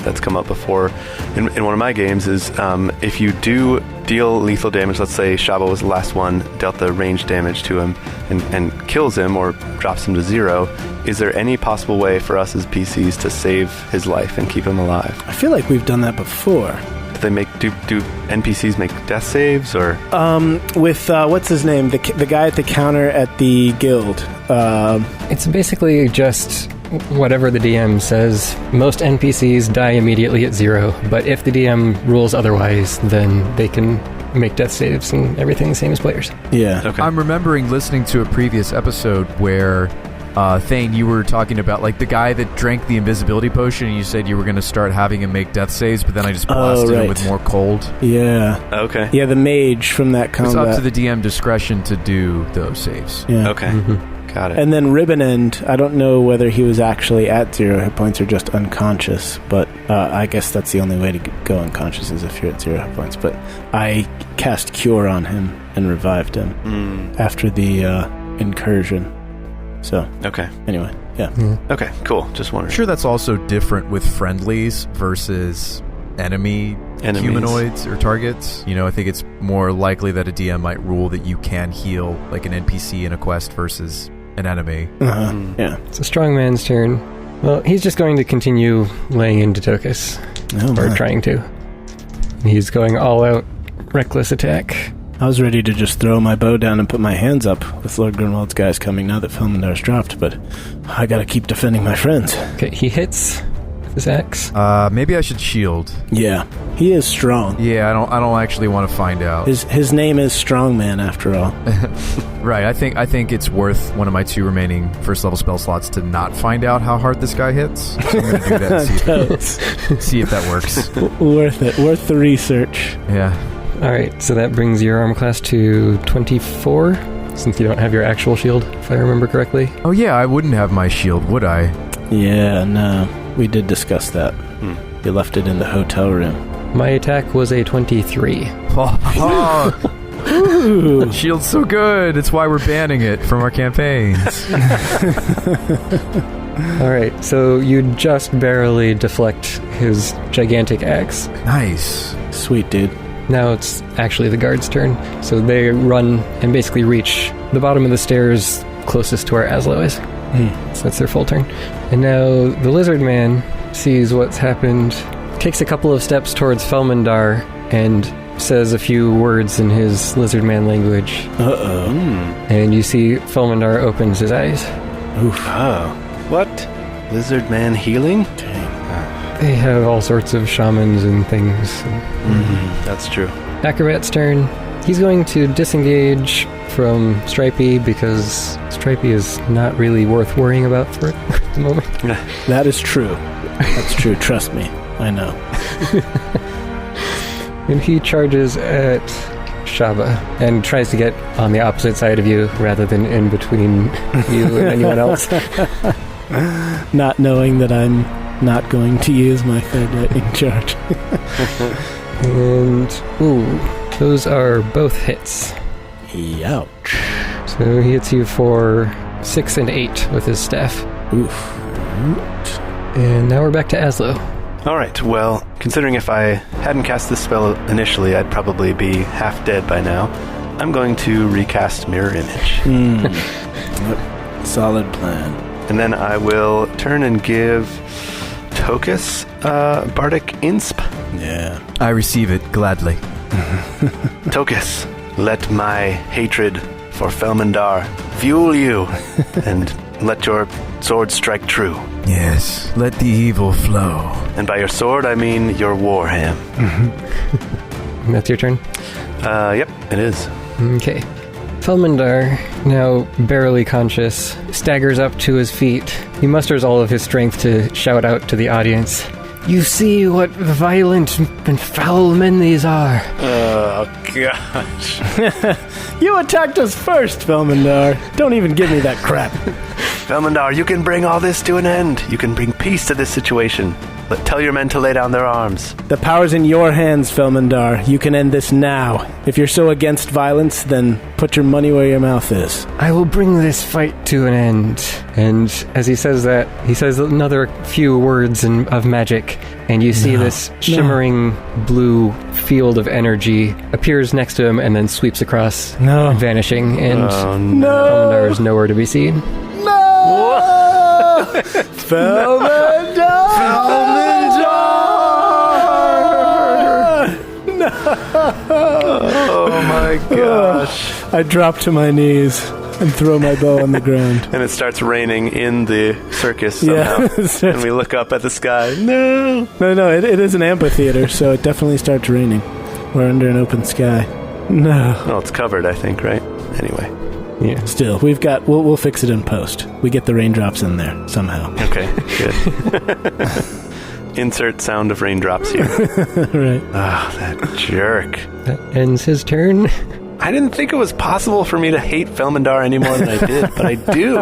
that's come up before in one of my games. Is if you do deal lethal damage, let's say Shabba was the last one, dealt the range damage to him and kills him or drops him to 0, is there any possible way for us as PCs to save his life and keep him alive? I feel like we've done that before. Do NPCs make death saves or? With what's his name? The guy at the counter at the guild. It's basically just whatever the DM says. Most NPCs die immediately at 0, but if the DM rules otherwise, then they can make death saves and everything the same as players. Yeah. Okay. I'm remembering listening to a previous episode where Thane, you were talking about like the guy that drank the invisibility potion, and you said you were going to start having him make death saves, but then I just blasted him with more cold. Yeah. Okay. Yeah, the mage from that combat. It's up to the DM discretion to do those saves. Yeah. Okay. Got it. And then Ribbon End, I don't know whether he was actually at 0 hit points or just unconscious, but I guess that's the only way to go unconscious is if you're at 0 hit points. But I cast Cure on him and revived him after the incursion. So, okay. Anyway, yeah. Okay, cool. Just wondering. I'm sure that's also different with friendlies versus enemies. Humanoids or targets. You know, I think it's more likely that a DM might rule that you can heal like an NPC in a quest versus an enemy. Yeah. It's a strong man's turn. Well, he's just going to continue laying into Tokas. Or trying to. He's going all out reckless attack. I was ready to just throw my bow down and put my hands up with Lord Grimwald's guys coming now that Felmindar's dropped, but I gotta keep defending my friends. Okay, he hits with his axe. Maybe I should shield. Yeah, he is strong. Yeah, I don't actually want to find out. His name is Strongman after all. Right, I think it's worth one of my 2 remaining first level spell slots to not find out how hard this guy hits. So I'm gonna do that and see if that works. Worth it. Worth the research. Yeah. Alright, so that brings your armor class to 24, since you don't have your actual shield, if I remember correctly. Oh yeah, I wouldn't have my shield, would I? Yeah, no. We did discuss that. You left it in the hotel room. My attack was a 23. Shield's so good. It's why we're banning it from our campaigns. Alright, so you just barely deflect his gigantic axe. Nice. Sweet, dude. Now it's actually the guard's turn. So they run and basically reach the bottom of the stairs closest to where Azlo is. So that's their full turn. And now the lizard man sees what's happened, takes a couple of steps towards Felmindar, and says a few words in his lizard man language. Uh-oh. And you see Felmindar opens his eyes. Oof. Oh. What? Lizard man healing? They have all sorts of shamans and things. That's true. Acrobat's turn. He's going to disengage from Stripey because Stripey is not really worth worrying about for at the moment. That is true. That's true. Trust me. I know. And he charges at Shabba and tries to get on the opposite side of you rather than in between you and anyone else. Not knowing that I'm not going to use my third lightning charge. And, those are both hits. Ouch. So he hits you for 6 and 8 with his staff. Oof. And now we're back to Azlo. Alright, well, considering if I hadn't cast this spell initially, I'd probably be half dead by now. I'm going to recast Mirror Image. Yep. Solid plan. And then I will turn and give Tokas Bardic Insp. Yeah. I receive it gladly. Tokas, let my hatred for Felmindar fuel you, and let your sword strike true. Yes, let the evil flow. And by your sword, I mean your warham. That's your turn? Yep, it is. Okay. Felmindar, now barely conscious, staggers up to his feet. He musters all of his strength to shout out to the audience. You see what violent and foul men these are. Oh, gosh. You attacked us first, Felmindar. Don't even give me that crap. Felmindar, you can bring all this to an end. You can bring peace to this situation. But tell your men to lay down their arms. The power's in your hands, Felmindar. You can end this now. If you're so against violence, then put your money where your mouth is. I will bring this fight to an end. And as he says that, he says another few words of magic, and you see this shimmering blue field of energy appears next to him and then sweeps across, vanishing, and Felmindar is nowhere to be seen. No! Felmindar! No! Oh my gosh. I drop to my knees and throw my bow on the ground. And it starts raining in the circus somehow. Yeah. And we look up at the sky. No! No, it is an amphitheater, so it definitely starts raining. We're under an open sky. No. Well, it's covered, I think, right? Anyway. Yeah. Still, we'll fix it in post. We get the raindrops in there somehow. Okay, good. Insert sound of raindrops here. Right. Ah, that jerk. That ends his turn. I didn't think it was possible for me to hate Felmindar any more than I did, but I do.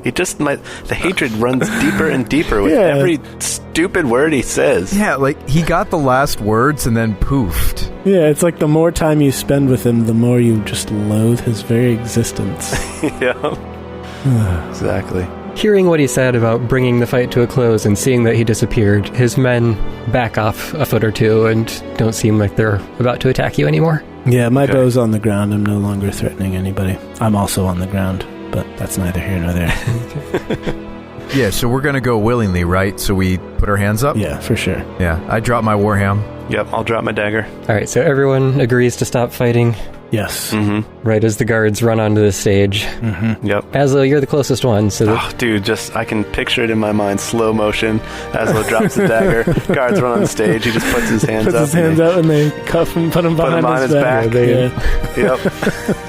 The hatred runs deeper and deeper with every stupid word he says. Yeah, like, he got the last words and then poofed. Yeah, it's like the more time you spend with him, the more you just loathe his very existence. Yeah. Exactly. Hearing what he said about bringing the fight to a close and seeing that he disappeared, his men back off a foot or two and don't seem like they're about to attack you anymore. Yeah, my bow's on the ground. I'm no longer threatening anybody. I'm also on the ground, but that's neither here nor there. Yeah, so we're going to go willingly, right? So we put our hands up? Yeah, for sure. Yeah, I drop my warham. Yep, I'll drop my dagger. All right, so everyone agrees to stop fighting Yes. Mm-hmm. right as the guards run onto the stage. Mm-hmm. Yep. Azlo, you're the closest one, so Oh, dude, I can picture it in my mind, slow motion. Azlo drops the dagger, guards run on the stage, he just puts his hands up. Puts his hands up and they cuff him, put him behind his back. Yep.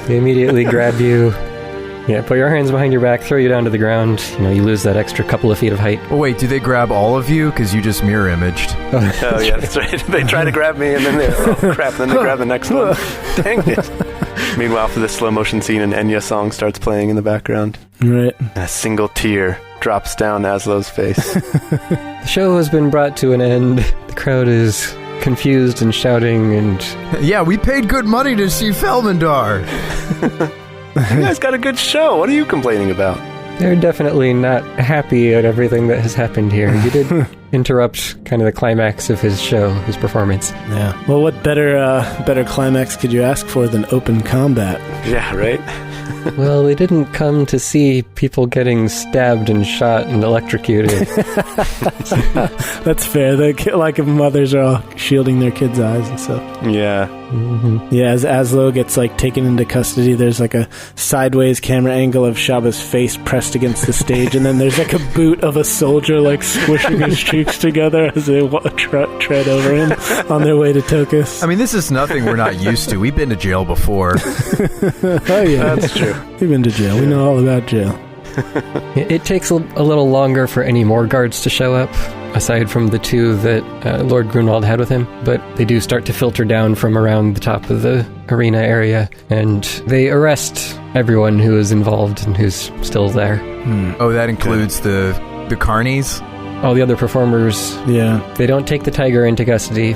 they immediately grab you. Yeah, put your hands behind your back, throw you down to the ground. You lose that extra couple of feet of height. Oh, wait, do they grab all of you? Because you just mirror imaged. Oh, yeah, that's right. They try to grab me, and then then they grab the next one. Dang it. Meanwhile, for this slow motion scene, an Enya song starts playing in the background. Right. And a single tear drops down Azlo's face. The show has been brought to an end. The crowd is confused and shouting and... Yeah, we paid good money to see Felmindar. You guys got a good show. What are you complaining about? They're definitely not happy at everything that has happened here. You did interrupt kind of the climax of his show, his performance. Yeah. Well, what better climax could you ask for than open combat? Yeah, right? Well, they didn't come to see people getting stabbed and shot and electrocuted. That's fair. Like if mothers are all shielding their kids' eyes and stuff. Yeah. Mm-hmm. Yeah, as Azlo gets taken into custody, there's a sideways camera angle of Shabba's face pressed against the stage, and then there's a boot of a soldier squishing his cheeks together as they tread over him on their way to Tokas. I mean, this is nothing we're not used to. We've been to jail before. Oh yeah, That's true. We've been to jail. We know all about jail. It takes a little longer for any more guards to show up, aside from the two that Lord Grunwald had with him, but they do start to filter down from around the top of the arena area, and they arrest everyone who is involved and who's still there. Oh, that includes the carnies? All the other performers, Yeah. they don't take the tiger into custody.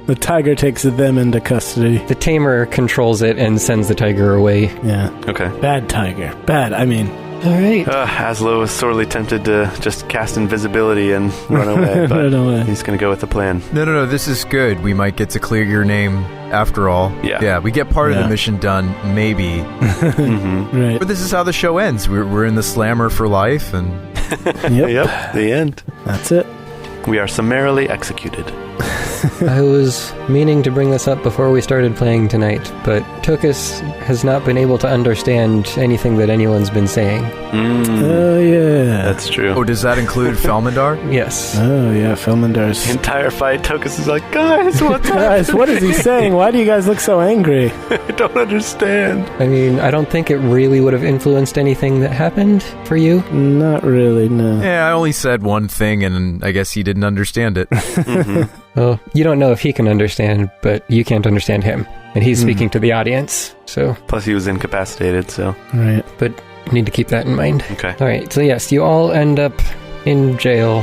The tiger takes them into custody. The tamer controls it and sends the tiger away. Yeah. Okay. Bad tiger. Bad, I mean. All right. Azlo is sorely tempted to just cast invisibility and run away, but Run away. he's going to go with the plan. No, this is good. We might get to clear your name after all. Yeah. We get part of Yeah. the mission done, maybe. Mm-hmm. Right. But this is how the show ends. We're in the slammer for life, and Yep. Yep, the end. That's it. We are summarily executed. I was meaning to bring this up before we started playing tonight, but Tokas has not been able to understand anything that anyone's been saying. Oh, yeah. That's true. oh, does that include Felmindar? Yes. Oh, yeah, Felmindar's... The entire fight, Tokas is like, guys, what's Guys, what is he saying? Why do you guys look so angry? I don't understand. I mean, I don't think it really would have influenced anything that happened for you. Not really, no. Yeah, I only said one thing, and I guess he didn't understand it. Mm-hmm. Well, you don't know if he can understand, but you can't understand him. And he's speaking to the audience, so... Plus, he was incapacitated, so. Right. But you need to keep that in mind. Okay. All right, so yes, you all end up in jail